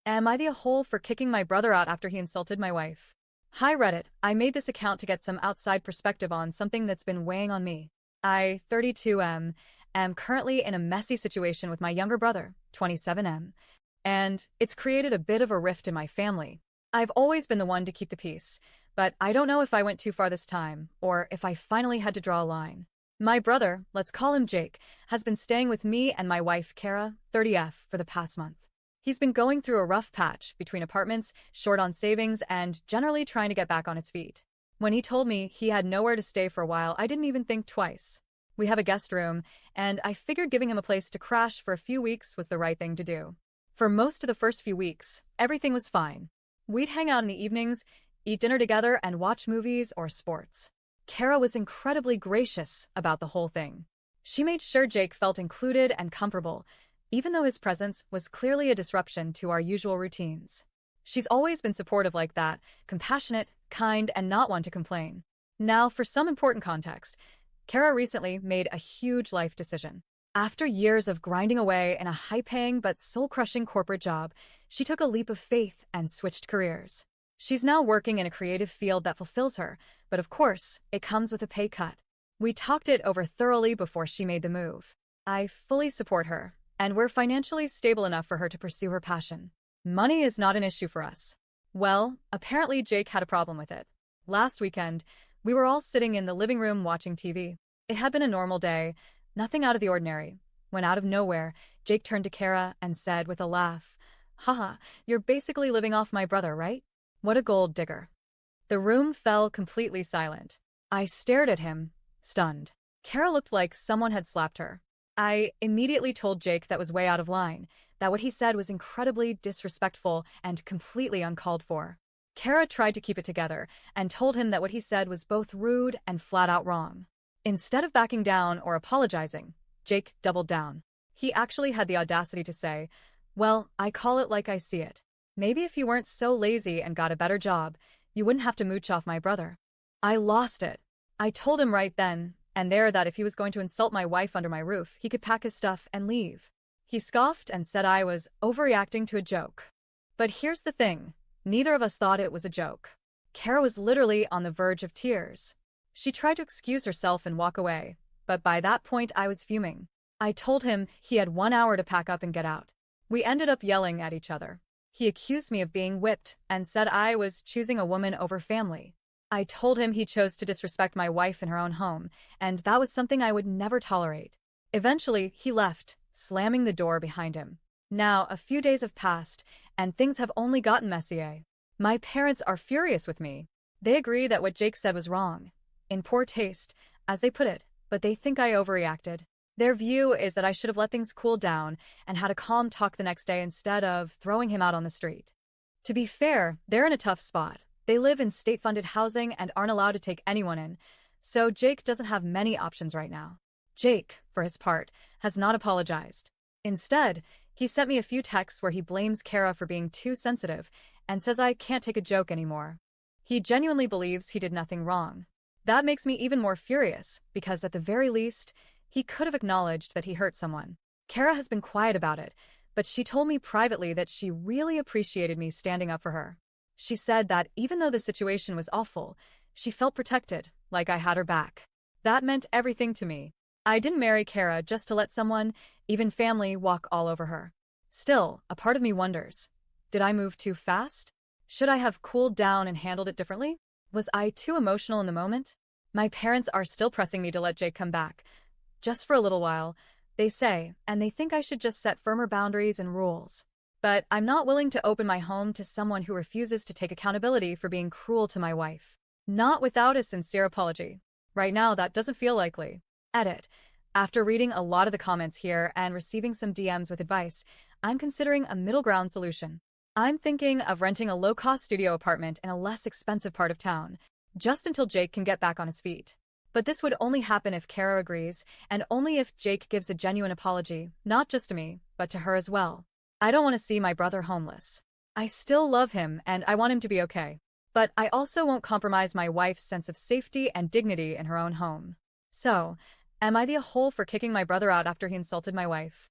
Am I the a-hole for kicking my brother out after he insulted my wife? Hi Reddit, I made this account to get some outside perspective on something that's been weighing on me. I, 32M, am currently in a messy situation with my younger brother, 27M, and it's created a bit of a rift in my family. I've always been the one to keep the peace, but I don't know if I went too far this time, or if I finally had to draw a line. My brother, let's call him Jake, has been staying with me and my wife, Kara, 30F, for the past month. He's been going through a rough patch between apartments, short on savings, and generally trying to get back on his feet. When he told me he had nowhere to stay for a while, I didn't even think twice. We have a guest room, and I figured giving him a place to crash for a few weeks was the right thing to do. For most of the first few weeks, everything was fine. We'd hang out in the evenings, eat dinner together, and watch movies or sports. Kara was incredibly gracious about the whole thing. She made sure Jake felt included and comfortable, even though his presence was clearly a disruption to our usual routines. She's always been supportive like that, compassionate, kind, and not one to complain. Now, for some important context, Kara recently made a huge life decision. After years of grinding away in a high-paying but soul-crushing corporate job, she took a leap of faith and switched careers. She's now working in a creative field that fulfills her, but of course, it comes with a pay cut. We talked it over thoroughly before she made the move. I fully support her, and we're financially stable enough for her to pursue her passion. Money is not an issue for us. Well, apparently Jake had a problem with it. Last weekend, we were all sitting in the living room watching TV. It had been a normal day, nothing out of the ordinary, when out of nowhere, Jake turned to Kara and said with a laugh, "Haha, you're basically living off my brother, right? What a gold digger." The room fell completely silent. I stared at him, stunned. Kara looked like someone had slapped her. I immediately told Jake that was way out of line, that what he said was incredibly disrespectful and completely uncalled for. Kara tried to keep it together and told him that what he said was both rude and flat out wrong. Instead of backing down or apologizing, Jake doubled down. He actually had the audacity to say, "Well, I call it like I see it. Maybe if you weren't so lazy and got a better job, you wouldn't have to mooch off my brother." I lost it. I told him right then and there that if he was going to insult my wife under my roof, he could pack his stuff and leave. He scoffed and said I was overreacting to a joke. But here's the thing, neither of us thought it was a joke. Kara was literally on the verge of tears. She tried to excuse herself and walk away, but by that point I was fuming. I told him he had 1 hour to pack up and get out. We ended up yelling at each other. He accused me of being whipped and said I was choosing a woman over family. I told him he chose to disrespect my wife in her own home, and that was something I would never tolerate. Eventually, he left, slamming the door behind him. Now, a few days have passed, and things have only gotten messier. My parents are furious with me. They agree that what Jake said was wrong, in poor taste, as they put it, but they think I overreacted. Their view is that I should have let things cool down and had a calm talk the next day instead of throwing him out on the street. To be fair, they're in a tough spot. They live in state-funded housing and aren't allowed to take anyone in, so Jake doesn't have many options right now. Jake, for his part, has not apologized. Instead, he sent me a few texts where he blames Kara for being too sensitive and says I can't take a joke anymore. He genuinely believes he did nothing wrong. That makes me even more furious, because at the very least, he could have acknowledged that he hurt someone. Kara has been quiet about it, but she told me privately that she really appreciated me standing up for her. She said that even though the situation was awful, she felt protected, like I had her back. That meant everything to me. I didn't marry Kara just to let someone, even family, walk all over her. Still, a part of me wonders, did I move too fast? Should I have cooled down and handled it differently? Was I too emotional in the moment? My parents are still pressing me to let Jake come back, just for a little while, they say, and they think I should just set firmer boundaries and rules. But I'm not willing to open my home to someone who refuses to take accountability for being cruel to my wife. Not without a sincere apology. Right now, that doesn't feel likely. Edit. After reading a lot of the comments here and receiving some DMs with advice, I'm considering a middle ground solution. I'm thinking of renting a low-cost studio apartment in a less expensive part of town, just until Jake can get back on his feet. But this would only happen if Kara agrees, and only if Jake gives a genuine apology, not just to me, but to her as well. I don't want to see my brother homeless. I still love him and I want him to be okay. But I also won't compromise my wife's sense of safety and dignity in her own home. So, am I the a-hole for kicking my brother out after he insulted my wife?